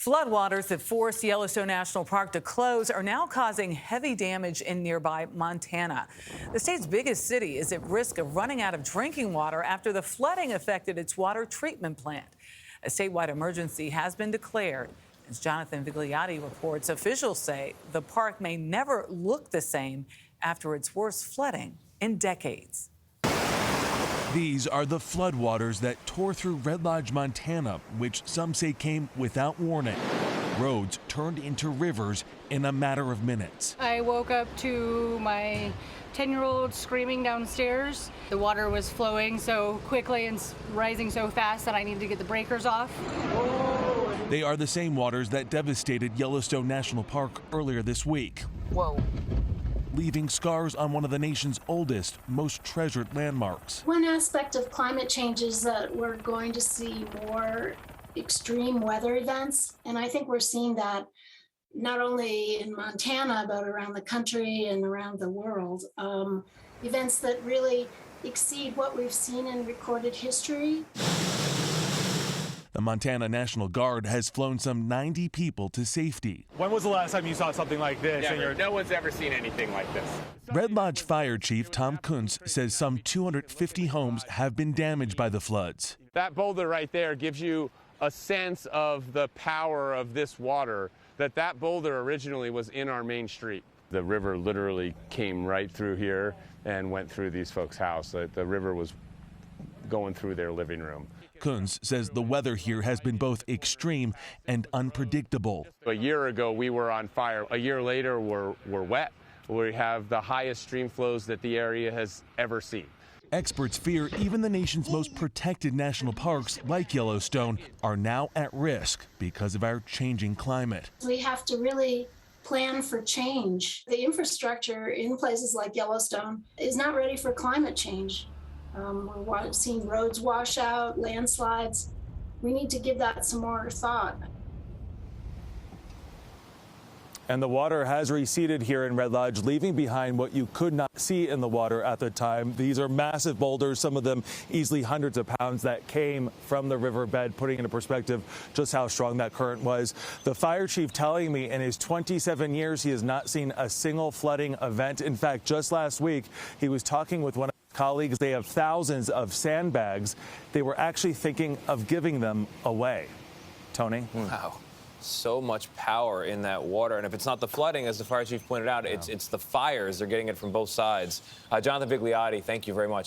Floodwaters that forced Yellowstone National Park to close are now causing heavy damage in nearby Montana. The state's biggest city is at risk of running out of drinking water after the flooding affected its water treatment plant. A statewide emergency has been declared. As Jonathan Vigliotti reports, officials say the park may never look the same after its worst flooding in decades. These are the floodwaters that tore through Red Lodge, Montana, which some say came without warning. Roads turned into rivers in a matter of minutes. I woke up to my 10-year-old screaming downstairs. The water was flowing so quickly and rising so fast that I needed to get the breakers off. They are the same waters that devastated Yellowstone National Park earlier this week. Whoa. Leaving scars on one of the nation's oldest, most treasured landmarks. One aspect of climate change is that we're going to see more extreme weather events, and I think we're seeing that not only in Montana, but around the country and around the world. Events that really exceed what we've seen in recorded history. The Montana National Guard has flown some 90 people to safety. When was the last time you saw something like this? No one's ever seen anything like this. Red Lodge Fire Chief Tom Kuntz says some 250 homes have been damaged by the floods. That boulder right there gives you a sense of the power of this water, that boulder originally was in our main street. The river literally came right through here and went through these folks' house. The river was going through their living room. Kuntz says the weather here has been both extreme and unpredictable. A year ago, we were on fire. A year later, we're wet. We have the highest stream flows that the area has ever seen. Experts fear even the nation's most protected national parks, like Yellowstone, are now at risk because of our changing climate. We have to really plan for change. The infrastructure in places like Yellowstone is not ready for climate change. We're seeing roads wash out, landslides. We need to give that some more thought. And the water has receded here in Red Lodge, leaving behind what you could not see in the water at the time. These are massive boulders, some of them easily hundreds of pounds, that came from the riverbed, putting into perspective just how strong that current was. The fire chief telling me in his 27 years he has not seen a single flooding event. In fact, just last week, he was talking with one of his colleagues. They have thousands of sandbags. They were actually thinking of giving them away. Tony? Wow. So much power in that water. And if it's not the flooding, as the fire chief pointed out, it's the fires. They're getting it from both sides. Jonathan Vigliotti, thank you very much.